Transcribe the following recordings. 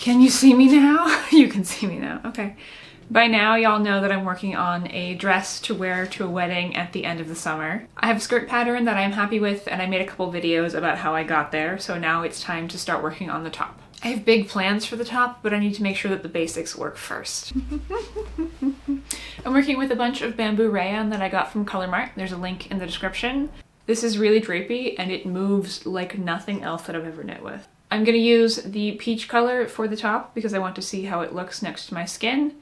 Can you see me now? You can see me now, okay. By now, y'all know that I'm working on a dress to wear to a wedding at the end of the summer. I have a skirt pattern that I'm happy with, and I made a couple videos about how I got there, so now it's time to start working on the top. I have big plans for the top, but I need to make sure that the basics work first. I'm working with a bunch of bamboo rayon that I got from Color Mart. There's a link in the description. This is really drapey, and it moves like nothing else that I've ever knit with. I'm gonna use the peach color for the top because I want to see how it looks next to my skin.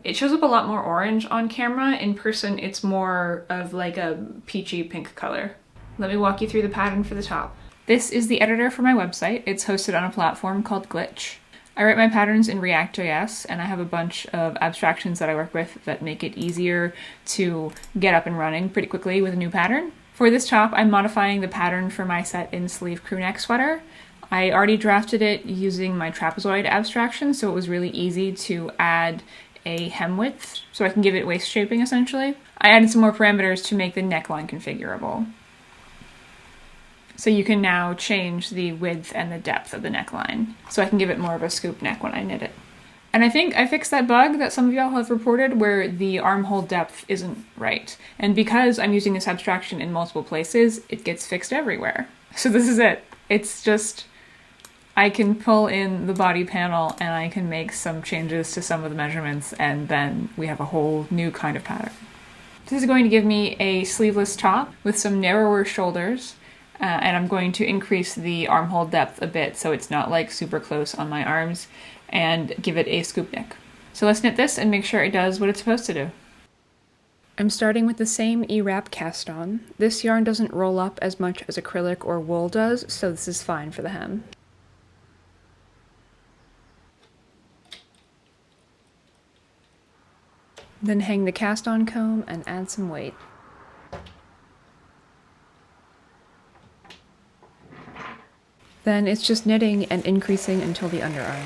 It shows up a lot more orange on camera. In person, it's more of like a peachy pink color. Let me walk you through the pattern for the top. This is the editor for my website. It's hosted on a platform called Glitch. I write my patterns in React.js, and I have a bunch of abstractions that I work with that make it easier to get up and running pretty quickly with a new pattern. For this top, I'm modifying the pattern for my set-in sleeve crewneck sweater. I already drafted it using my trapezoid abstraction, so it was really easy to add a hem width, so I can give it waist shaping essentially. I added some more parameters to make the neckline configurable. So you can now change the width and the depth of the neckline, so I can give it more of a scoop neck when I knit it. And I think I fixed that bug that some of y'all have reported where the armhole depth isn't right. And because I'm using this abstraction in multiple places, it gets fixed everywhere. So this is it. It's just, I can pull in the body panel and I can make some changes to some of the measurements, and then we have a whole new kind of pattern. This is going to give me a sleeveless top with some narrower shoulders, and I'm going to increase the armhole depth a bit so it's not like super close on my arms, and give it a scoop neck. So let's knit this and make sure it does what it's supposed to do. I'm starting with the same E-wrap cast on. This yarn doesn't roll up as much as acrylic or wool does, so this is fine for the hem. Then hang the cast on comb and add some weight. Then it's just knitting and increasing until the underarm.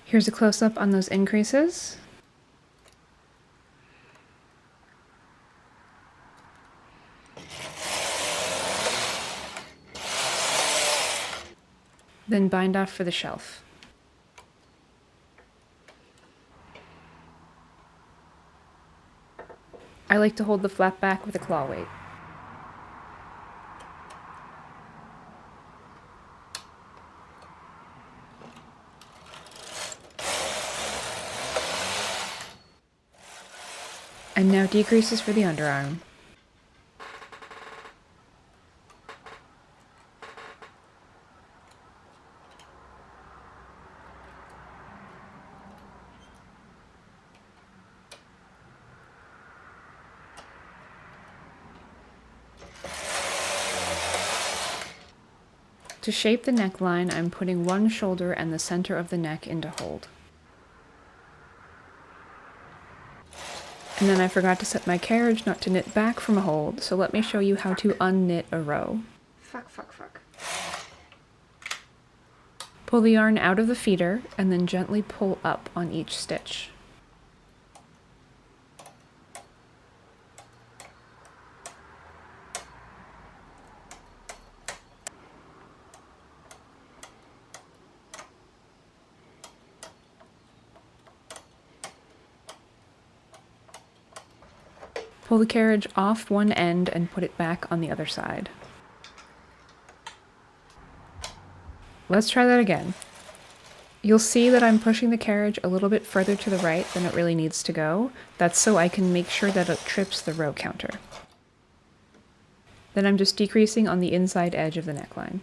Here's a close-up on those increases. Then bind off for the shelf. I like to hold the flap back with a claw weight. And now decreases for the underarm. To shape the neckline, I'm putting one shoulder and the center of the neck into hold. And then I forgot to set my carriage knot to knit back from a hold, so let me show you how to unknit a row. Fuck, fuck, fuck. Pull the yarn out of the feeder, and then gently pull up on each stitch. Pull the carriage off one end and put it back on the other side. Let's try that again. You'll see that I'm pushing the carriage a little bit further to the right than it really needs to go. That's so I can make sure that it trips the row counter. Then I'm just decreasing on the inside edge of the neckline.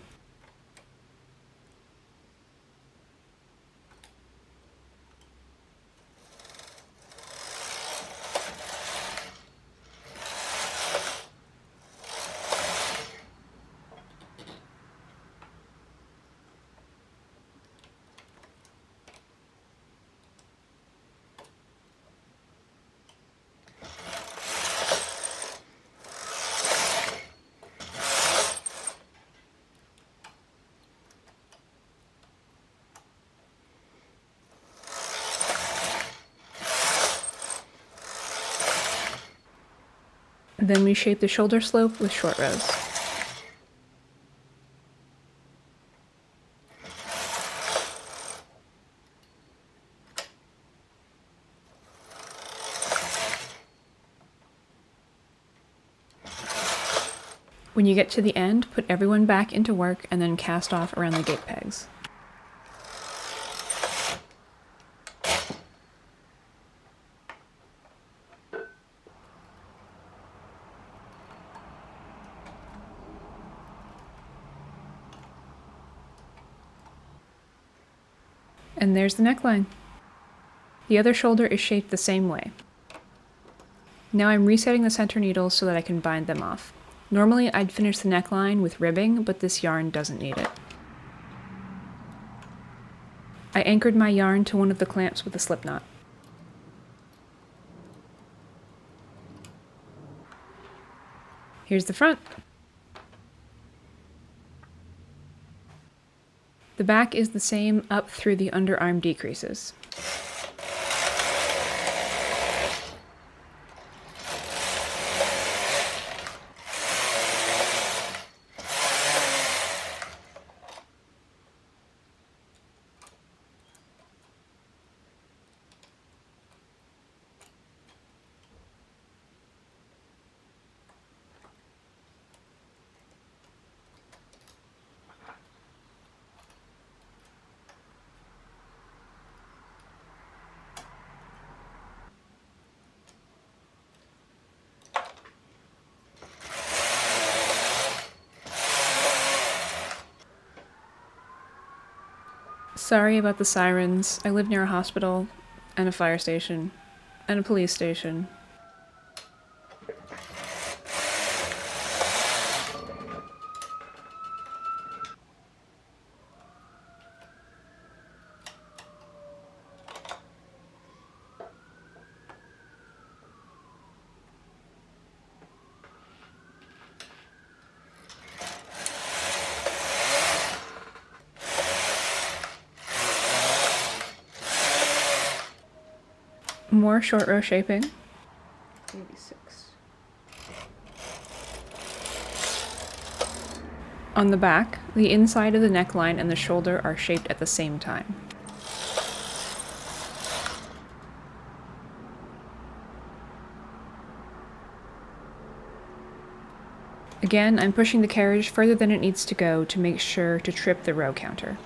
Then we shape the shoulder slope with short rows. When you get to the end, put everyone back into work and then cast off around the gate pegs. And there's the neckline. The other shoulder is shaped the same way. Now I'm resetting the center needles so that I can bind them off. Normally I'd finish the neckline with ribbing, but this yarn doesn't need it. I anchored my yarn to one of the clamps with a slip knot. Here's the front. The back is the same up through the underarm decreases. Sorry about the sirens. I live near a hospital, and a fire station, and a police station. More short row shaping. Maybe 6. On the back, the inside of the neckline and the shoulder are shaped at the same time. Again, I'm pushing the carriage further than it needs to go to make sure to trip the row counter.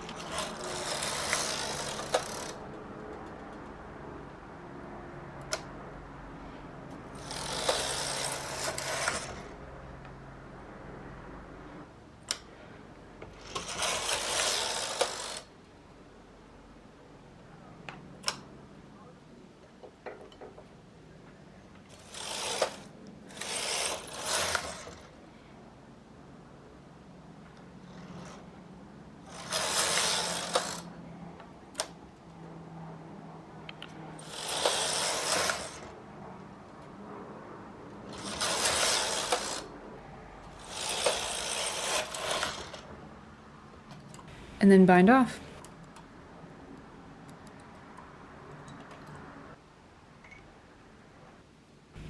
And then bind off.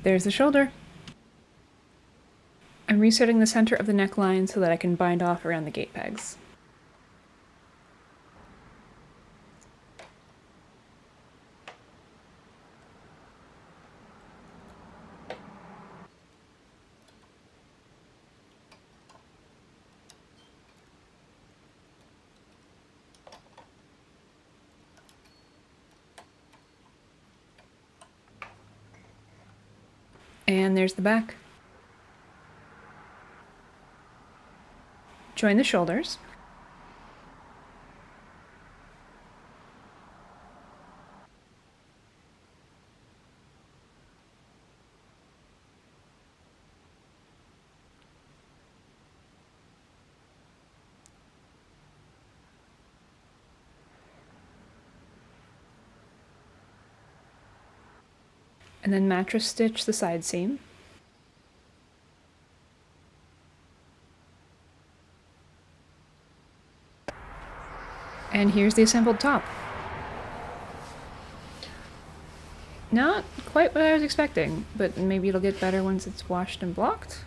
There's the shoulder. I'm resetting the center of the neckline so that I can bind off around the gate pegs. And there's the back. Join the shoulders. And then mattress stitch the side seam. And here's the assembled top. Not quite what I was expecting, but maybe it'll get better once it's washed and blocked.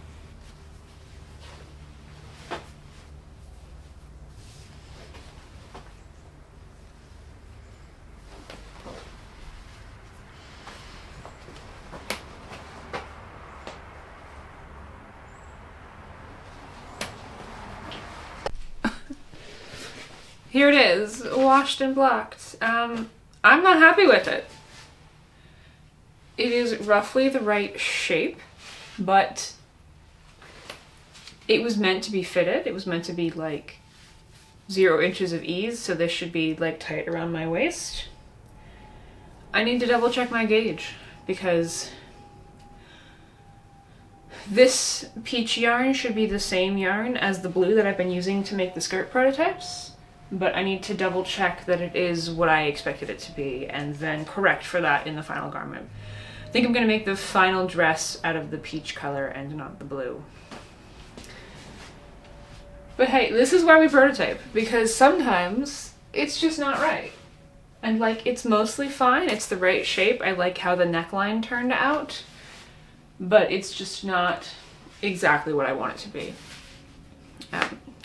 Here it is, washed and blocked. I'm not happy with it. It is roughly the right shape, but it was meant to be fitted. It was meant to be like 0 inches of ease, so this should be like tight around my waist. I need to double check my gauge because this peach yarn should be the same yarn as the blue that I've been using to make the skirt prototypes. But I need to double check that it is what I expected it to be and then correct for that in the final garment. I think I'm gonna make the final dress out of the peach color and not the blue. But hey, this is why we prototype, because sometimes it's just not right. And like, it's mostly fine, it's the right shape, I like how the neckline turned out, but it's just not exactly what I want it to be.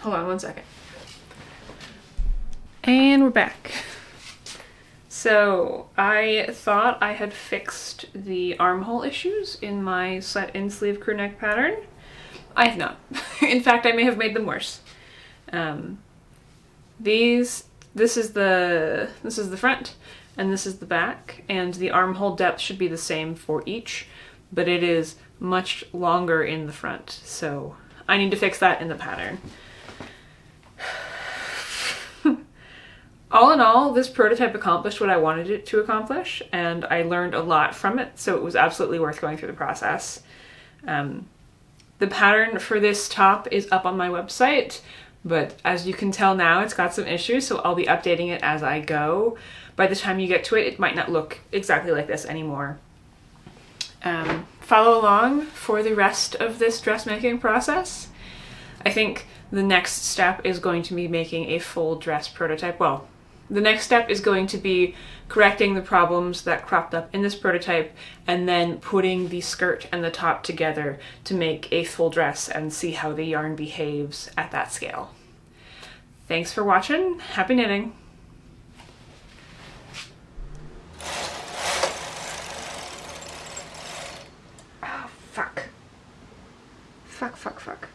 Hold on one second. And we're back. So I thought I had fixed the armhole issues in my set-in sleeve crew neck pattern. I have not. In fact, I may have made them worse. This is the front and this is the back, and the armhole depth should be the same for each, but it is much longer in the front, so I need to fix that in the pattern. All in all, this prototype accomplished what I wanted it to accomplish, and I learned a lot from it, so it was absolutely worth going through the process. The pattern for this top is up on my website, but as you can tell now, it's got some issues, so I'll be updating it as I go. By the time you get to it, it might not look exactly like this anymore. Follow along for the rest of this dressmaking process. I think the next step is going to be making a full dress prototype. Well, the next step is going to be correcting the problems that cropped up in this prototype and then putting the skirt and the top together to make a full dress and see how the yarn behaves at that scale. Thanks for watching. Happy knitting. Oh, fuck. Fuck.